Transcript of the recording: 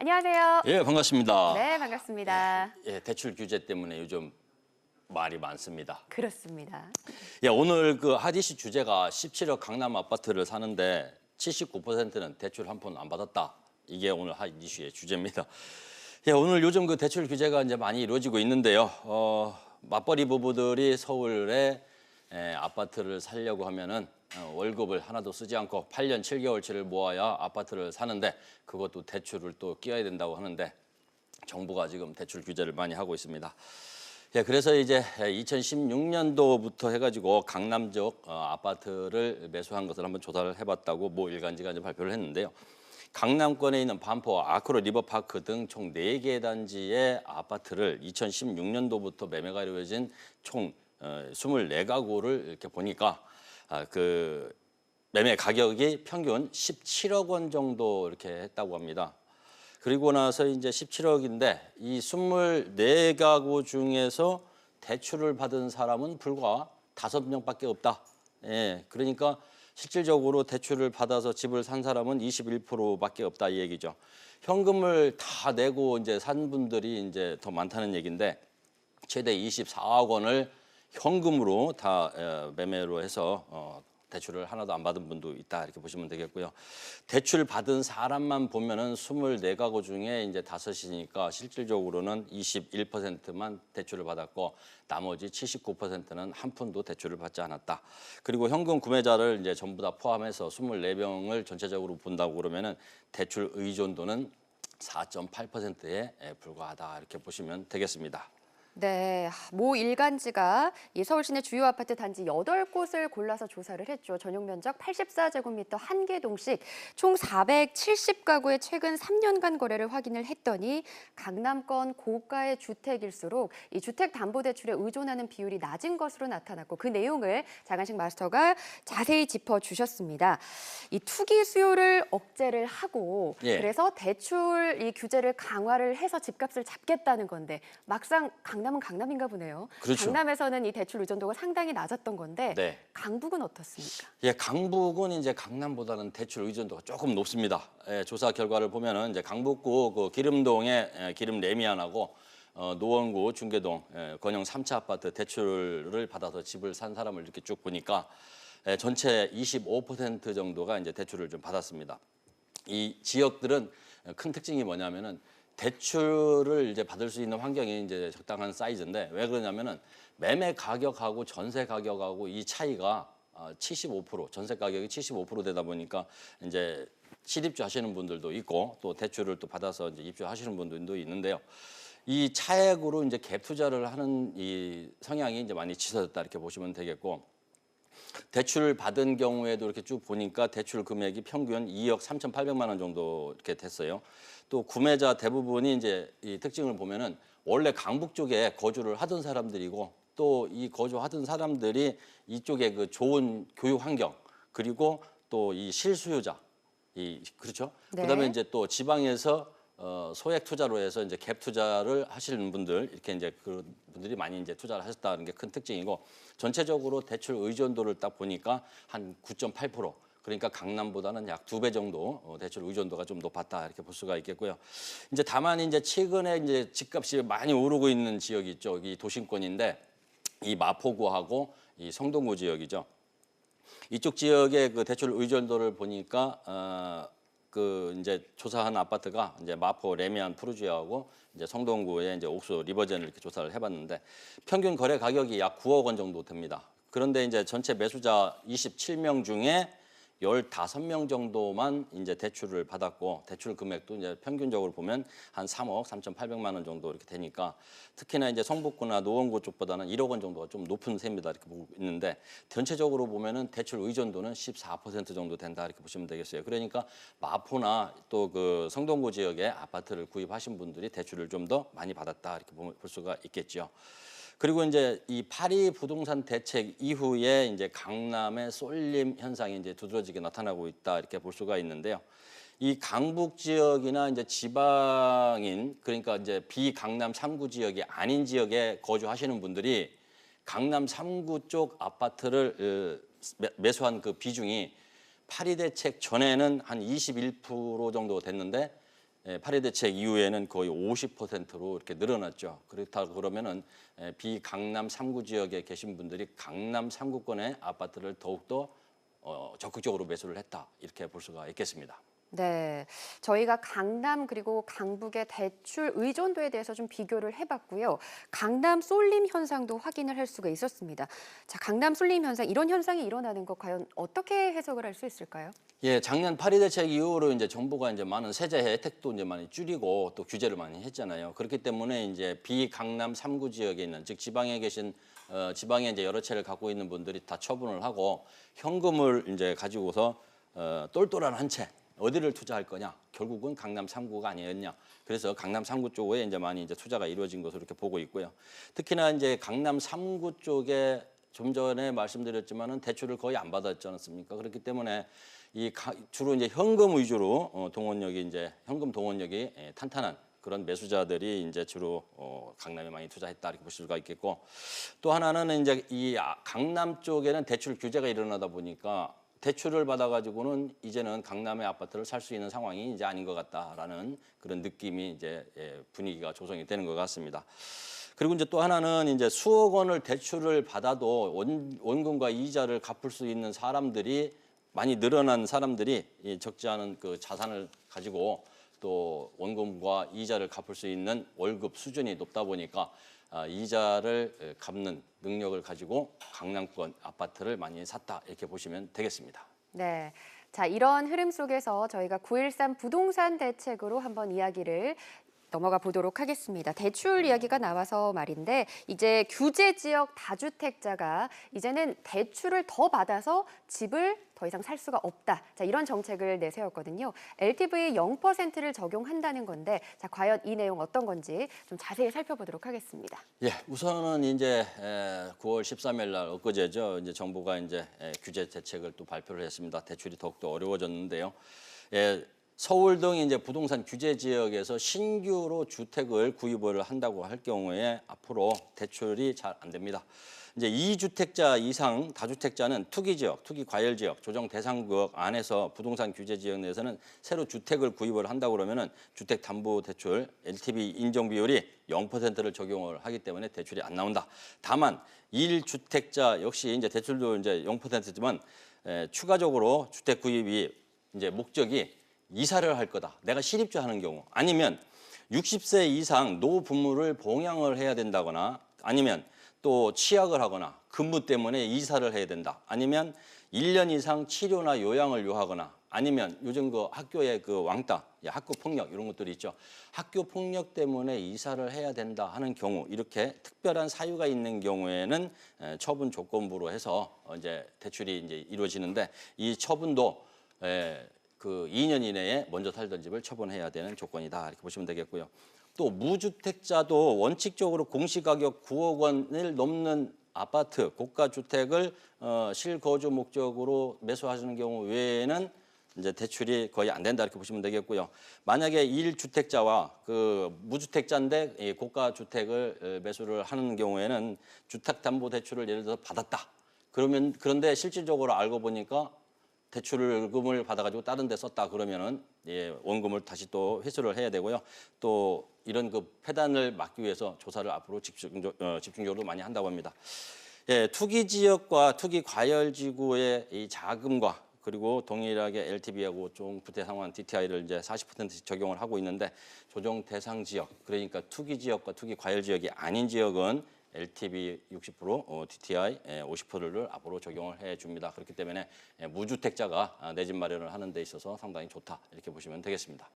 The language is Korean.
안녕하세요. 예, 반갑습니다. 네, 반갑습니다. 예, 대출 규제 때문에 요즘 말이 많습니다. 그렇습니다. 예, 오늘 그 핫이슈 주제가 17억 강남 아파트를 사는데 79%는 대출 한 푼 안 받았다. 이게 오늘 핫이슈의 주제입니다. 예, 오늘 요즘 그 대출 규제가 이제 많이 이루어지고 있는데요. 맞벌이 부부들이 서울에 아파트를 사려고 하면은 월급을 하나도 쓰지 않고 8년 7개월치를 모아야 아파트를 사는데 그것도 대출을 또 끼워야 된다고 하는데 정부가 지금 대출 규제를 많이 하고 있습니다. 예, 그래서 이제 2016년도부터 해가지고 강남 쪽 아파트를 매수한 것을 한번 조사를 해봤다고 모 일간지가 이제 발표를 했는데요. 강남권에 있는 반포, 아크로, 리버파크 등 총 4개 단지의 아파트를 2016년도부터 매매가 이루어진 총 24가구를 이렇게 보니까 그 매매 가격이 평균 17억 원 정도 이렇게 했다고 합니다. 그리고 나서 이제 17억인데 이 24가구 중에서 대출을 받은 사람은 불과 5명밖에 없다. 예, 그러니까 실질적으로 대출을 받아서 집을 산 사람은 21%밖에 없다 이 얘기죠. 현금을 다 내고 이제 산 분들이 이제 더 많다는 얘기인데 최대 24억 원을 현금으로 다 매매로 해서 대출을 하나도 안 받은 분도 있다 이렇게 보시면 되겠고요. 대출 받은 사람만 보면은 24가구 중에 이제 5이니까 실질적으로는 21%만 대출을 받았고 나머지 79%는 한 푼도 대출을 받지 않았다. 그리고 현금 구매자를 이제 전부 다 포함해서 24명을 전체적으로 본다고 그러면은 대출 의존도는 4.8%에 불과하다 이렇게 보시면 되겠습니다. 네, 모 일간지가 이 서울 시내 주요 아파트 단지 8곳을 골라서 조사를 했죠. 전용 면적 84제곱미터 한 개 동씩 총 470가구의 최근 3년간 거래를 확인을 했더니 강남권 고가의 주택일수록 이 주택담보대출에 의존하는 비율이 낮은 것으로 나타났고 그 내용을 장한식 마스터가 자세히 짚어주셨습니다. 이 투기 수요를 억제를 하고 그래서 대출 이 규제를 강화를 해서 집값을 잡겠다는 건데 막상 강남은 강남인가 보네요. 그렇죠. 강남에서는 이 대출 의존도가 상당히 낮았던 건데 네. 강북은 어떻습니까? 예, 강북은 이제 강남보다는 대출 의존도가 조금 높습니다. 예, 조사 결과를 보면은 이제 강북구 그 기름동의 기름 레미안하고 노원구 중계동 건영 3차 아파트 대출을 받아서 집을 산 사람을 이렇게 쭉 보니까 전체 25% 정도가 이제 대출을 좀 받았습니다. 이 지역들은 큰 특징이 뭐냐면은 대출을 이제 받을 수 있는 환경이 이제 적당한 사이즈인데 왜 그러냐면은 매매 가격하고 전세 가격하고 이 차이가 75% 전세 가격이 75% 되다 보니까 이제 실입주 하시는 분들도 있고 또 대출을 또 받아서 이제 입주하시는 분들도 있는데요. 이 차액으로 이제 갭 투자를 하는 이 성향이 이제 많이 짙어졌다 이렇게 보시면 되겠고 대출을 받은 경우에도 이렇게 쭉 보니까 대출 금액이 평균 2억 3,800만 원 정도 이렇게 됐어요. 또 구매자 대부분이 이제 이 특징을 보면은 원래 강북 쪽에 거주를 하던 사람들이고 또 이 거주하던 사람들이 이쪽에 그 좋은 교육 환경 그리고 또 이 실수요자 그렇죠. 네. 그다음에 이제 또 지방에서 소액 투자로 해서 이제 갭 투자를 하시는 분들 이렇게 이제 그런 분들이 많이 이제 투자를 하셨다는 게 큰 특징이고 전체적으로 대출 의존도를 딱 보니까 한 9.8% 그러니까 강남보다는 약 2배 정도 대출 의존도가 좀 높았다 이렇게 볼 수가 있겠고요. 이제 다만 이제 최근에 이제 집값이 많이 오르고 있는 지역이 있죠. 이 도심권인데 이 마포구하고 이 성동구 지역이죠. 이쪽 지역의 그 대출 의존도를 보니까 그 이제 조사한 아파트가 이제 마포 레미안 푸르지오하고 이제 성동구의 이제 옥수 리버젠을 이렇게 조사를 해봤는데 평균 거래 가격이 약 9억 원 정도 됩니다. 그런데 이제 전체 매수자 27명 중에 15명 정도만 이제 대출을 받았고 대출 금액도 이제 평균적으로 보면 한 3억 3,800만 원 정도 이렇게 되니까 특히나 이제 성북구나 노원구 쪽보다는 1억 원 정도가 좀 높은 셈이다 이렇게 보고 있는데 전체적으로 보면은 대출 의존도는 14% 정도 된다 이렇게 보시면 되겠어요. 그러니까 마포나 또 그 성동구 지역에 아파트를 구입하신 분들이 대출을 좀 더 많이 받았다 이렇게 볼 수가 있겠죠. 그리고 이제 이 파리 부동산 대책 이후에 이제 강남의 쏠림 현상이 이제 두드러지게 나타나고 있다 이렇게 볼 수가 있는데요. 이 강북 지역이나 이제 지방인 그러니까 이제 비강남 3구 지역이 아닌 지역에 거주하시는 분들이 강남 3구 쪽 아파트를 매수한 그 비중이 파리 대책 전에는 한 21% 정도 됐는데 파리 대책 이후에는 거의 50%로 이렇게 늘어났죠. 그렇다 그러면은 비강남 3구 지역에 계신 분들이 강남 3구권의 아파트를 더욱더 적극적으로 매수를 했다 이렇게 볼 수가 있겠습니다. 네, 저희가 강남 그리고 강북의 대출 의존도에 대해서 좀 비교를 해봤고요. 강남 쏠림 현상도 확인을 할 수가 있었습니다. 자, 강남 쏠림 현상, 이런 현상이 일어나는 것 과연 어떻게 해석을 할 수 있을까요? 예, 작년 파리 대책 이후로 이제 정부가 이제 많은 세제 혜택도 이제 많이 줄이고 또 규제를 많이 했잖아요. 그렇기 때문에 이제 비강남 3구 지역에 있는 즉 지방에 계신 지방에 이제 여러 채를 갖고 있는 분들이 다 처분을 하고 현금을 이제 가지고서 똘똘한 한 채 어디를 투자할 거냐? 결국은 강남 3구가 아니었냐? 그래서 강남 3구 쪽에 이제 많이 이제 투자가 이루어진 것으로 이렇게 보고 있고요. 특히나 이제 강남 3구 쪽에 좀 전에 말씀드렸지만은 대출을 거의 안 받았지 않습니까? 그렇기 때문에 주로 이제 현금 위주로 동원력이 이제 현금 동원력이 탄탄한 그런 매수자들이 이제 주로 강남에 많이 투자했다 이렇게 보실 수가 있겠고, 또 하나는 이제 강남 쪽에는 대출 규제가 일어나다 보니까 대출을 받아가지고는 이제는 강남의 아파트를 살 수 있는 상황이 이제 아닌 것 같다라는 그런 느낌이 이제 분위기가 조성이 되는 것 같습니다. 그리고 이제 또 하나는 이제 수억 원을 대출을 받아도 원금과 이자를 갚을 수 있는 사람들이 많이 늘어난 사람들이 이 적지 않은 그 자산을 가지고 또 원금과 이자를 갚을 수 있는 월급 수준이 높다 보니까 이자를 갚는 능력을 가지고 강남권 아파트를 많이 샀다 이렇게 보시면 되겠습니다. 네. 자, 이런 흐름 속에서 저희가 9.13 부동산 대책으로 한번 이야기를 넘어가 보도록 하겠습니다. 대출 이야기가 나와서 말인데 이제 규제 지역 다주택자가 이제는 대출을 더 받아서 집을 더 이상 살 수가 없다. 자, 이런 정책을 내세웠거든요. LTV 0%를 적용한다는 건데 자, 과연 이 내용 어떤 건지 좀 자세히 살펴보도록 하겠습니다. 예, 우선은 이제 9월 13일 날 엊그제죠. 이제 정부가 이제 규제 대책을 또 발표를 했습니다. 대출이 더욱더 어려워졌는데요. 서울 등 이제 부동산 규제 지역에서 신규로 주택을 구입을 한다고 할 경우에 앞으로 대출이 잘 안 됩니다. 이제 2주택자 이상 다주택자는 투기 지역, 투기 과열 지역, 조정 대상 구역 안에서 부동산 규제 지역 내에서는 새로 주택을 구입을 한다고 그러면은 주택 담보 대출 LTV 인정 비율이 0%를 적용을 하기 때문에 대출이 안 나온다. 다만 1주택자 역시 이제 대출도 이제 0%지만 추가적으로 주택 구입이 이제 목적이 이사를 할 거다. 내가 실입주 하는 경우 아니면 60세 이상 노부모를 봉양을 해야 된다거나 아니면 또 치약을 하거나 근무 때문에 이사를 해야 된다. 아니면 1년 이상 치료나 요양을 요하거나 아니면 요즘 그 학교의 그 왕따, 학교 폭력 이런 것들이 있죠. 학교 폭력 때문에 이사를 해야 된다 하는 경우 이렇게 특별한 사유가 있는 경우에는 처분 조건부로 해서 이제 대출이 이제 이루어지는데 이 처분도 그 2년 이내에 먼저 살던 집을 처분해야 되는 조건이다 이렇게 보시면 되겠고요. 또 무주택자도 원칙적으로 공시가격 9억 원을 넘는 아파트, 고가 주택을 실거주 목적으로 매수하시는 경우 외에는 이제 대출이 거의 안 된다 이렇게 보시면 되겠고요. 만약에 1주택자와 그 무주택자인데 이 고가 주택을 매수를 하는 경우에는 주택담보대출을 예를 들어서 받았다. 그런데 실질적으로 알고 보니까 대출금을 받아가지고 다른 데 썼다 그러면은 원금을 다시 또 회수를 해야 되고요. 또 이런 그 폐단을 막기 위해서 조사를 앞으로 집중적으로 많이 한다고 합니다. 투기 지역과 투기 과열 지구의 이 자금과 그리고 동일하게 LTV하고 좀 부대상환 DTI를 이제 40%씩 적용을 하고 있는데 조정 대상 지역 그러니까 투기 지역과 투기 과열 지역이 아닌 지역은 LTV 60%, DTI 50%를 앞으로 적용을 해줍니다. 그렇기 때문에 무주택자가 내 집 마련을 하는 데 있어서 상당히 좋다 이렇게 보시면 되겠습니다.